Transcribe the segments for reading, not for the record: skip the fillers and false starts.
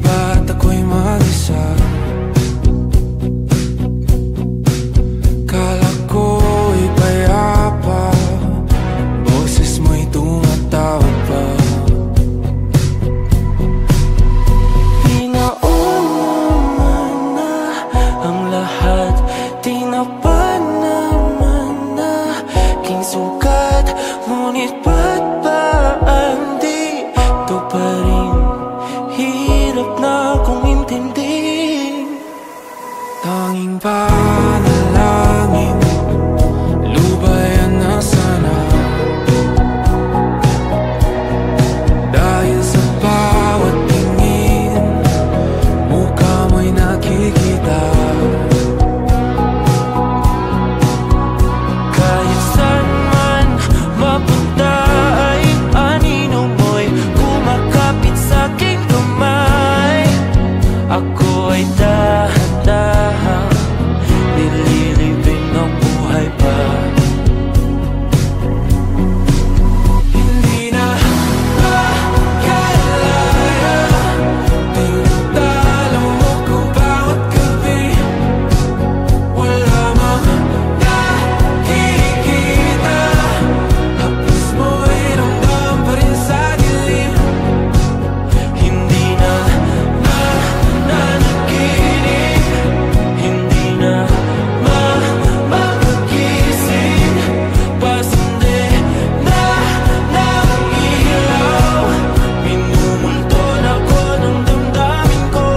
ba't ako'y mag-isa? Kala ko'y payapa, boses mo'y tumatawag pa. Pinauna na ang lahat, tinapan naman na king sukat. Ngunit ba't ba di ito pa rin? Hirap na kong intindihin. Tanging panalangin, lubayan na sana. Dahil sa bawat tingin, mukha mo'y nakikita. Kahit saan man mapunta ay anino mo'y kumakapit sa'king kamay. Ako ay dahan-dahan nililibing ng buhay pa. Hindi na makalaya, tinatalo mo ko bawat gabi. Wala mang nakikita, haplos mo'y ramdam pa rin sa dilim. Hindi na nanaginip, hindi na makagising. Pasindi na ng ilaw, minumulton ako ng damdamin ko,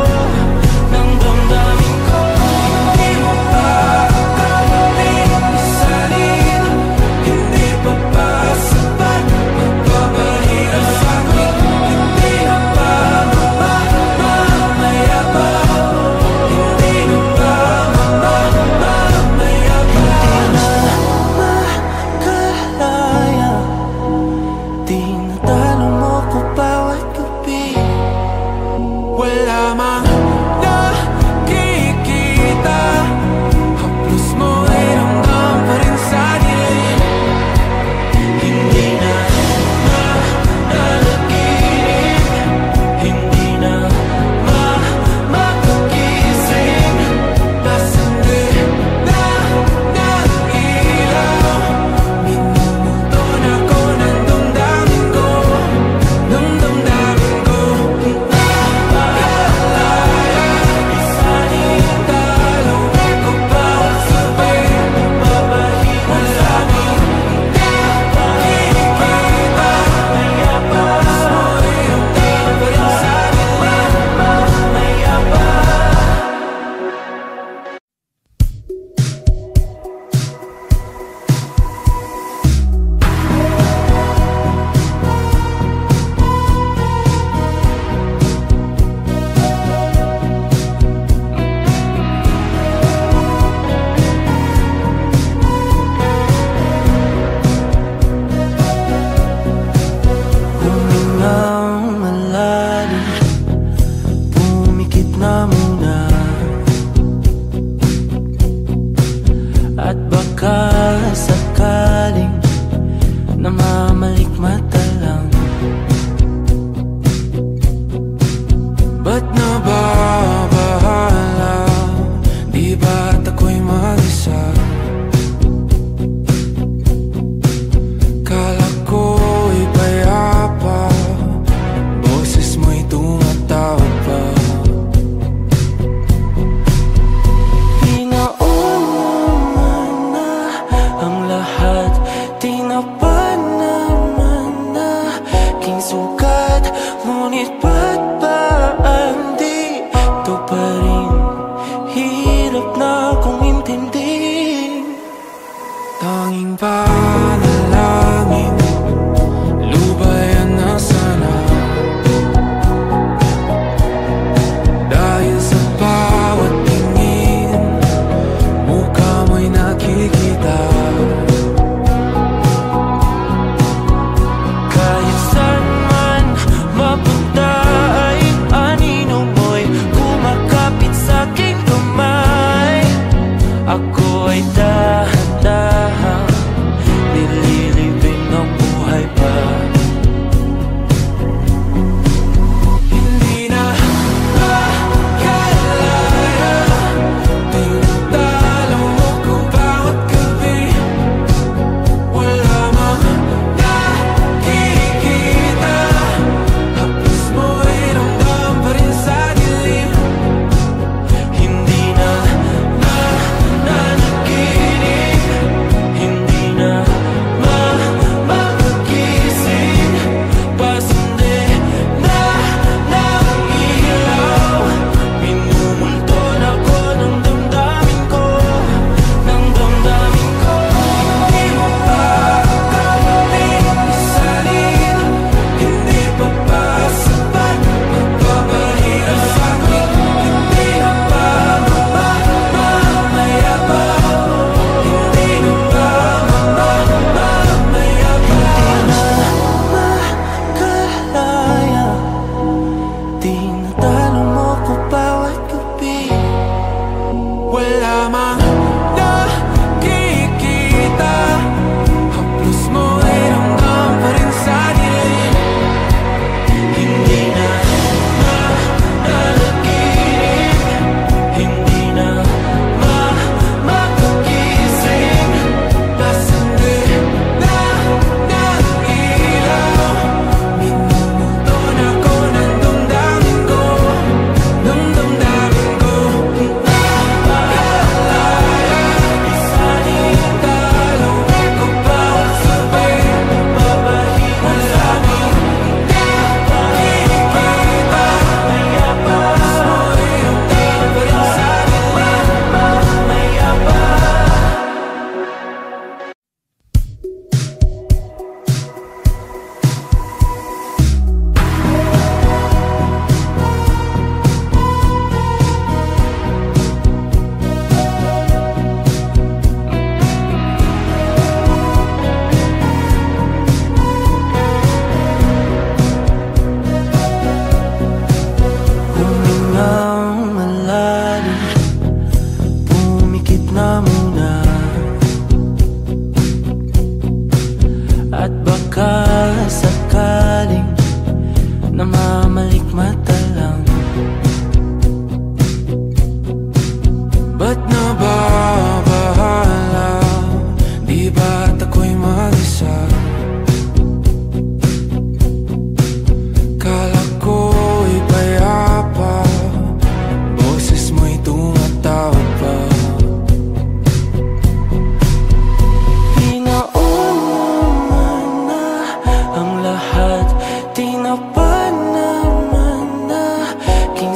ng damdamin ko. Hindi mo pa kagaling isalin, hindi pa ba sapat magpapahirap sa'kin? Hindi na ba mamamaya pa? Hindi na ba mamamaya pa? Makalaya, tinatalo mo ko bawat gabi. Wala mang nakikita, haplos mo'y ramdam pa rin sa dilim. Hindi na nanaginip, hindi na makagising. Pasindi na ng ilaw, minumulton ako ng damdamin ko, ng damdamin ko. Nakalaya, Isanin talo ko bawat sabi, babahirap sa amin, nakikita. maya pa, Mo'y ramdam pa rin sa dilim. maya pa. Humingang malalim, pumikit na muna, at baka sakaling namamalikmata lang. Ba't nababahala? Di ba't ako'y mag-isa? Kala ko'y payapa, boses mo'y tumatawag pa. Pinauna na ang lahat, tinapan naman na king sukat. Ngunit ba't ba di ito pa rin? Hirap na kong intindihin. Tanging panalangin, lubayan na sana. Dahil sa bawat tingin, mukha mo'y nakikita. Kahit saan man mapunta ay anino mo'y kumakapit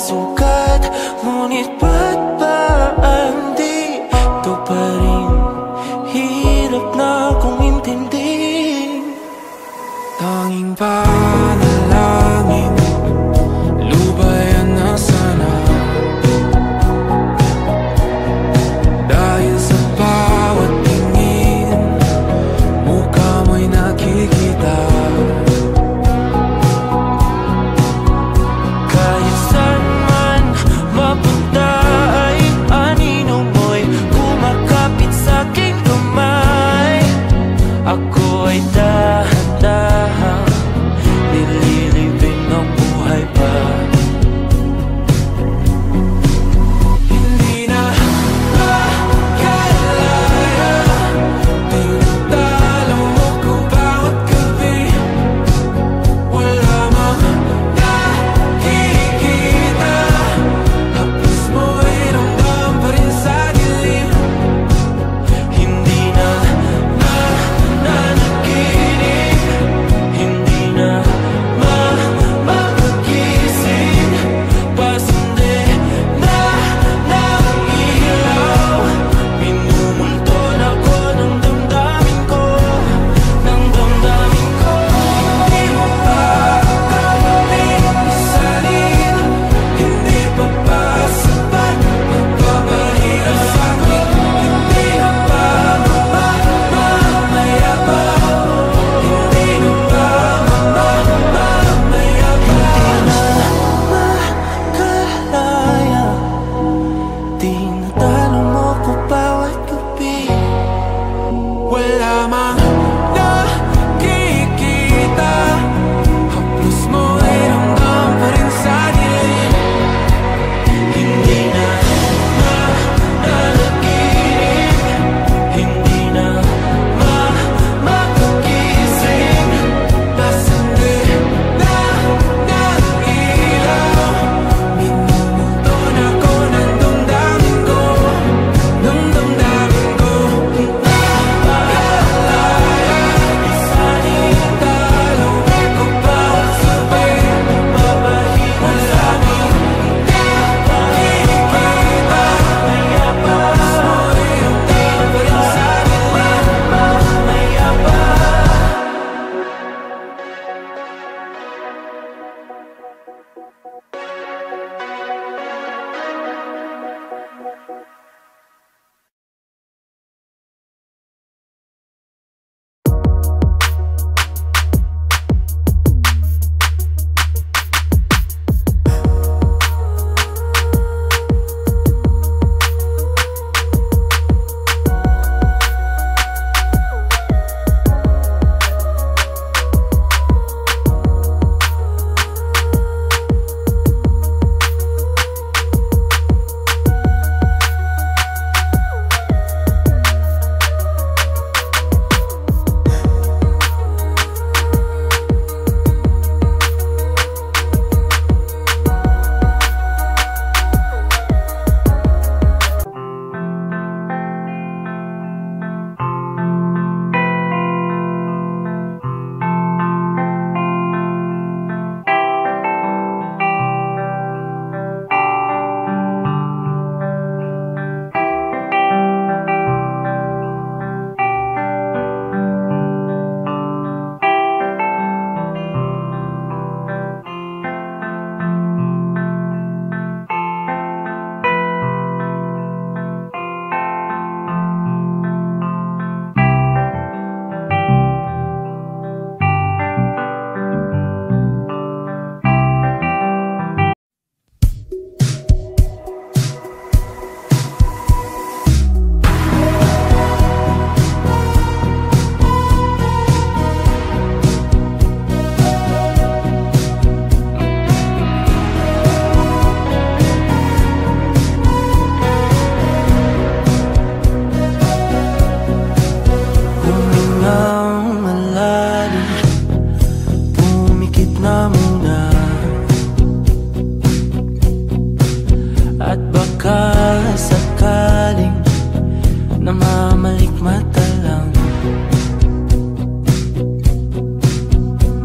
sukat, ngunit ba't ba di ito pa rin? Hirap na kong intindihin. Tanging panalangin, lubayan na sana. Dahil sa bawat tingin, mukha mo'y nakikita. Kahit saan man mapunta ay anino mo'y kumakapit sa'king kamay. Ako ay dahan-dahan nililibing ng buhay pa. Hindi na makalaya, tinatalo mo ko bawat gabi. Wala mang nakikita, haplos mo'y ramdam pa rin sa dilim. Hindi na nananaginip, hindi na mapagising. Pasindi na ng ilaw, minumulton ako ng damdamin ko, ng damdamin ko. Hindi mo pa kailangang isalin, hindi pa ba sapat magpapahirap sa'kin? Hindi na ba mamayabang? Hindi na ba mamayabang? Makalaya, tinatalo mo ko bawat gabi. Wala mang nakikita, haplos mo'y ramdam pa rin sa dilim. Hindi na nananaginip, hindi na mapagising. Pasindi na ng ilaw, minumulton ako ng damdamin ko, ng damdamin ko. Nakalaya, Isanin talo ko bawat sabi, mabahirap sa'min, nakikita. mayabang, Mo'y ramdam pa rin sa dilim. mayabang.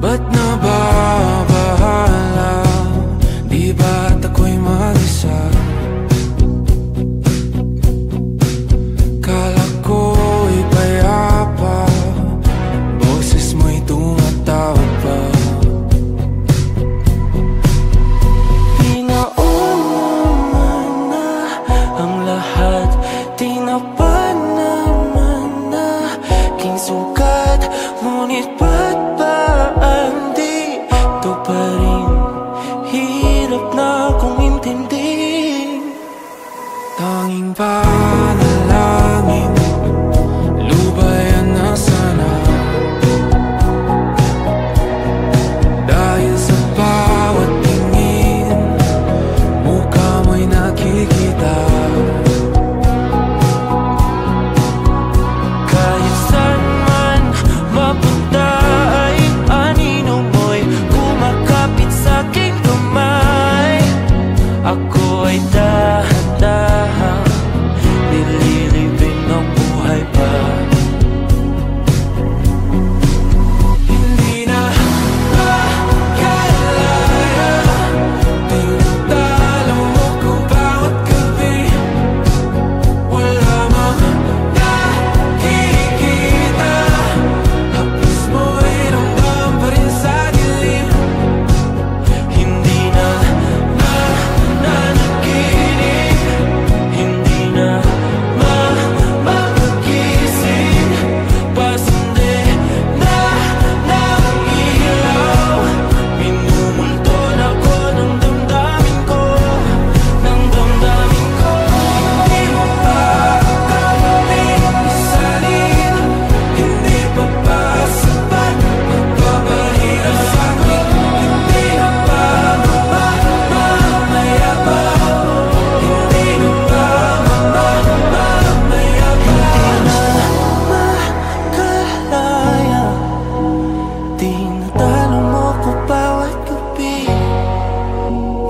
Ba't nababahala? Di ba't ako'y Tanging panalangin, lubayan na sana. Dahil sa bawat tingin, mukha mo'y nakikita. Kahit saan man mapunta ay anino mo'y kumakapit sa'king kamay. Ako ay dahan-dahan nililibing ang buhay pa. Hindi na makalaya, tinatalo mo ko bawat gabi. Wala mang nakikita, haplos mo'y ramdam pa rin sa dilim. Hindi na nanaginip, hindi na mapagising. Pasende na ng ilaw, minumulton ako ng damdamin ko, ng damdamin ko. Di mo pa kami isalin, hindi pa ba sapat magpapahirap sa'kin? Hindi na ba mamayabang? Hindi na ba mamayabang? Makalaya, tinatalo mo ko bawat gabi.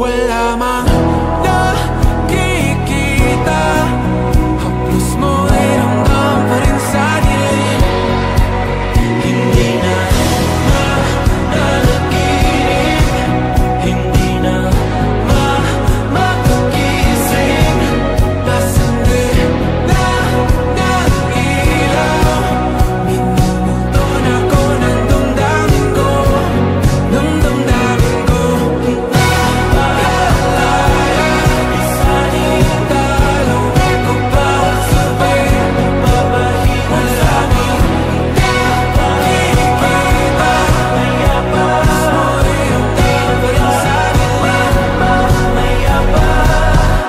Wala mang nakikita, haplos mo'y ramdam pa rin sa dilim. Hindi na nanaginip, hindi na mapagising. Pasende na ng ilaw, minumulton ako ng damdamin ko, ng damdamin ko. Isalin, Talo ako bawat gabi, babahina sa amin, nakikita. mayabang, Mo'y ramdam pa rin sa dilim. mayabang.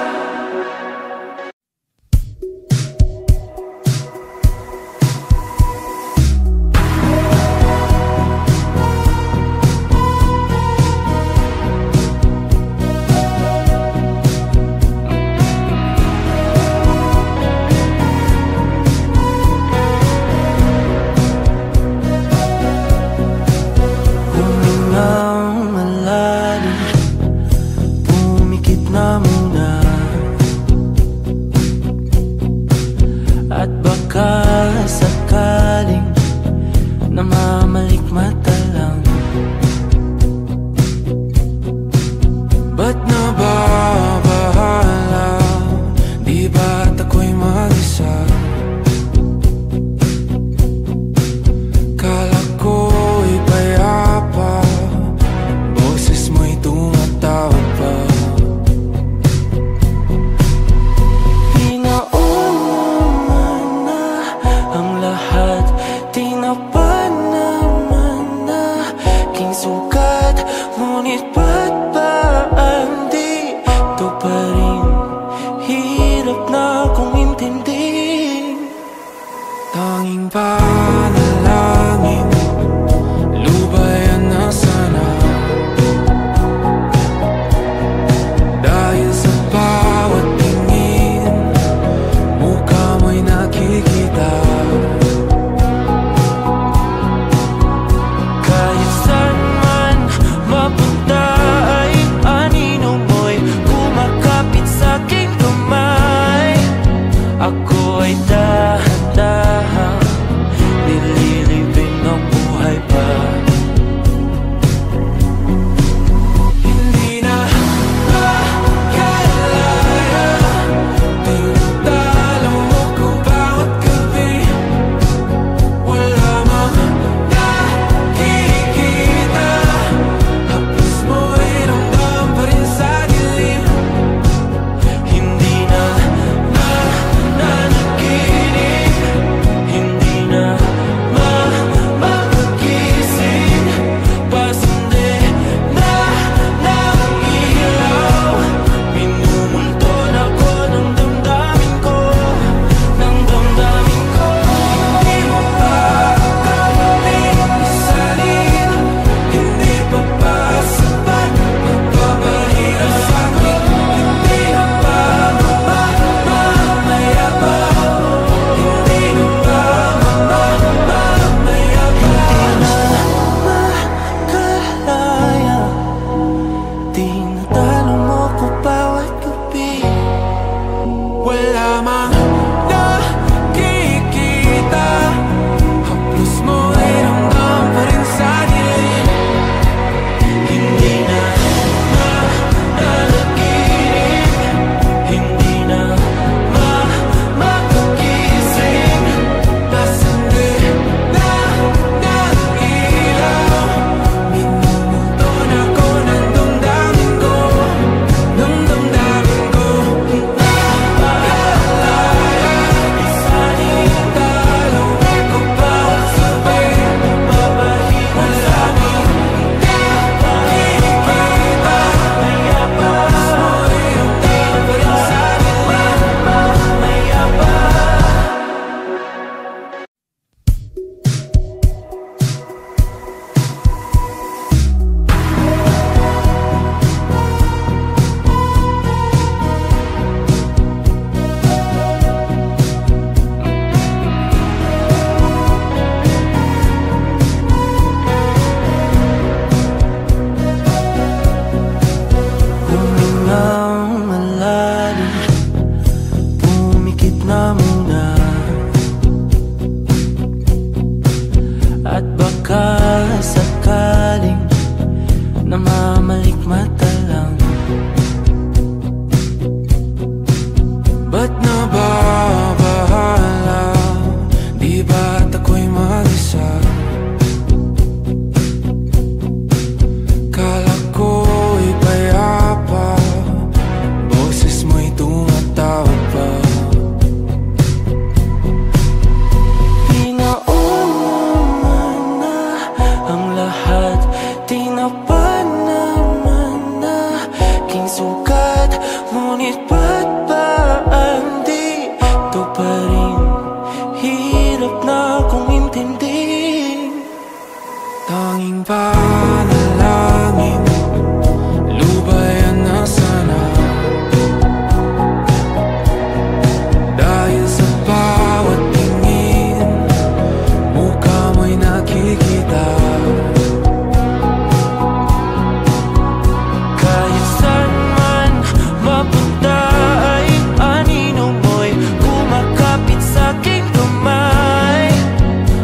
Humingang malalim, pumikit na muna, at baka sakaling namamalikmata lang. Ba't nababahala? Di ba't ako'y mag-isa? Kala ko'y payapa, boses mo'y tumatawag pa. Pinauna na ang lahat, tinapan naman na king sugat. Ngunit ba't ba andito pa rin? Hirap na kong intindihin. Tanging panalangin, lubayan na sana. Dahil sa bawat tingin, mukha mo'y nakikita. Kahit saan man mapunta ay anino mo'y kumakapit sa'king kamay. Ako ay dahan-dahan Ba't nababahala? Di ba't ako'y mag-isa? Kala ko'y payapa, boses mo'y tumatawag pa. Pinauna na ang lahat, tinapan naman na king sukat. Ngunit ba't ba di ito pa rin? Hirap na akong intindihin. Tanging panalangin, lubayan na sana. Dahil sa bawat tingin, mukha mo'y nakikita. Kahit saan man mapunta ay anino mo'y kumakapit sa'king kamay.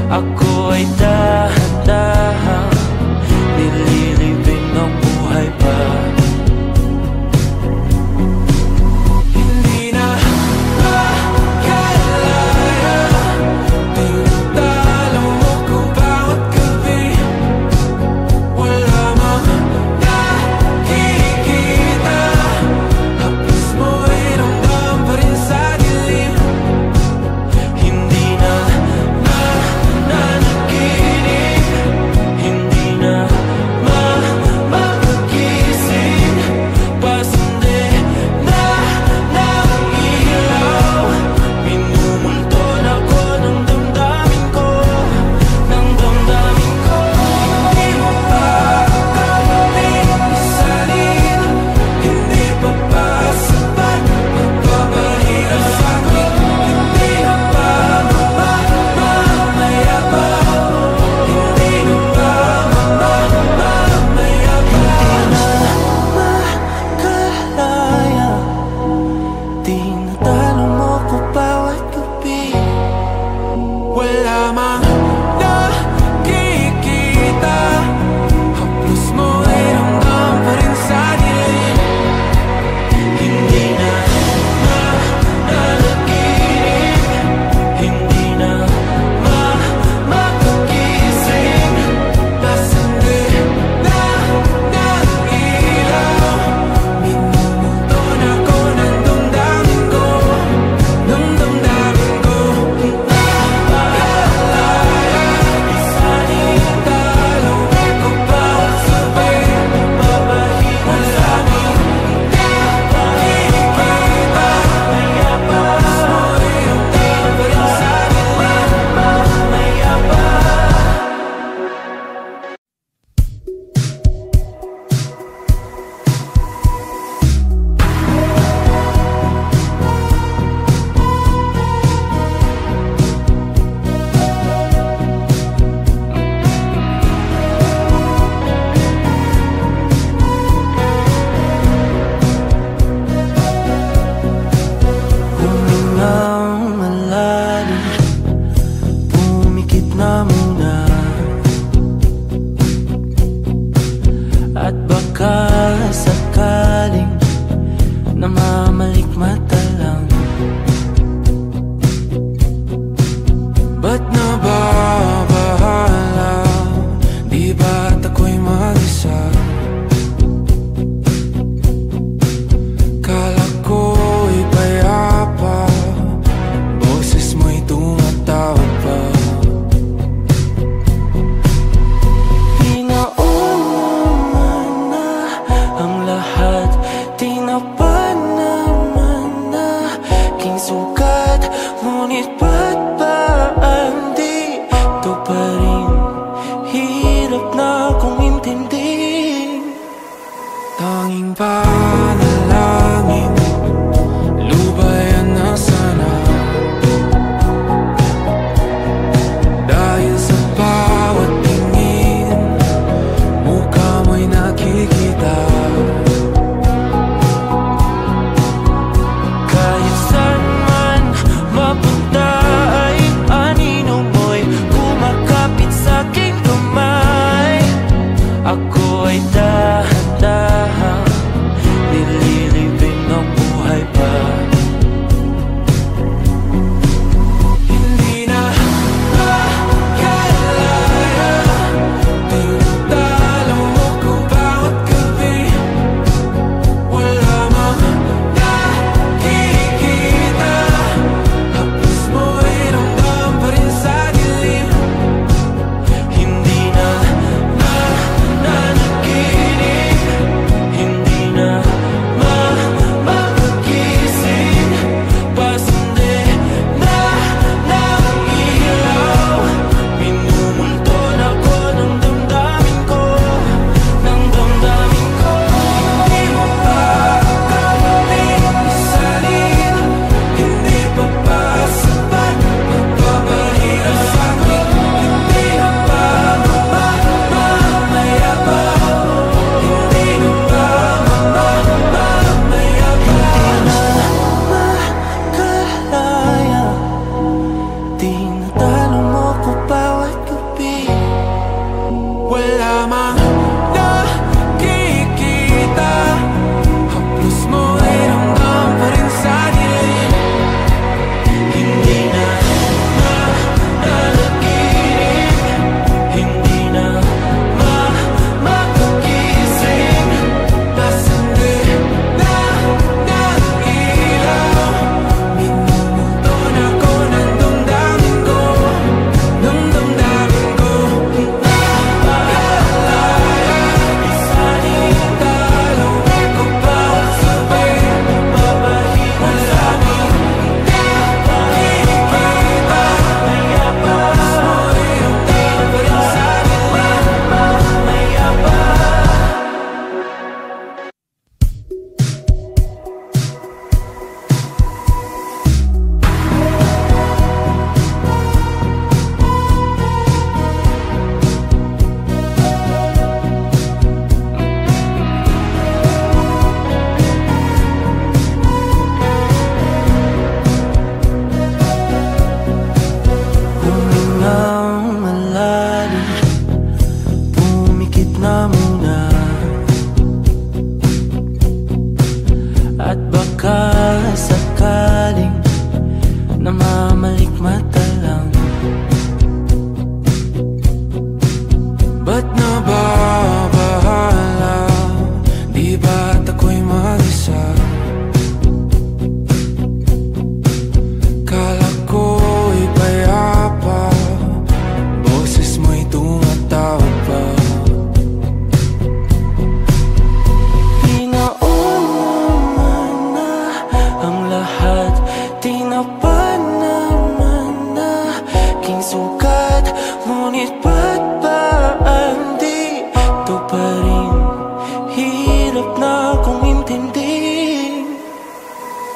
Ako ay dahan-dahan nililibing ng buhay pa. Hindi na makalaya, tinatalo mo ko bawat gabi. Wala mang nakikita, haplos mo'y ramdam pa rin sa dilim. Hindi na nanaginip, hindi na mapagising. Pasende na ng ilaw, minumulton ako ng damdamin ko, ng damdamin ko. Hindi mo pa kami isalin, hindi pa ba sapat magpapahirap sa'kin? Hindi na ba mamamaya pa? Hindi na ba mamamaya pa? Makalaya, tinatalo mo ko bawat gabi. Wala mang nakikita, haplos mo'y ramdam pa rin sa dilim. Hindi na nanaginip, hindi na mapagising. Pasende na ng ilaw, minumulton ako ng damdamin ko, ng damdamin ko. Talo ko bawat gabi, wala mang nakikita, haplos mo'y ramdam pa rin sa dilim. Humingang malalim, pumikit na muna, at baka sakaling namamalikmata lang. Ba't nababahala? Di ba't ako'y mag-isa? Kala ko'y payapa, boses mo'y tumatawag pa. Pinauna na ang lahat, tinapan naman na king sukat. Ngunit ba't ba di ito pa rin? Hirap na akong intindihin. Tanging panalangin, lubayan na sana. Dahil sa bawat tingin, mukha mo'y nakikita. Kahit saan man mapunta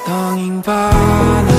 Tanging pala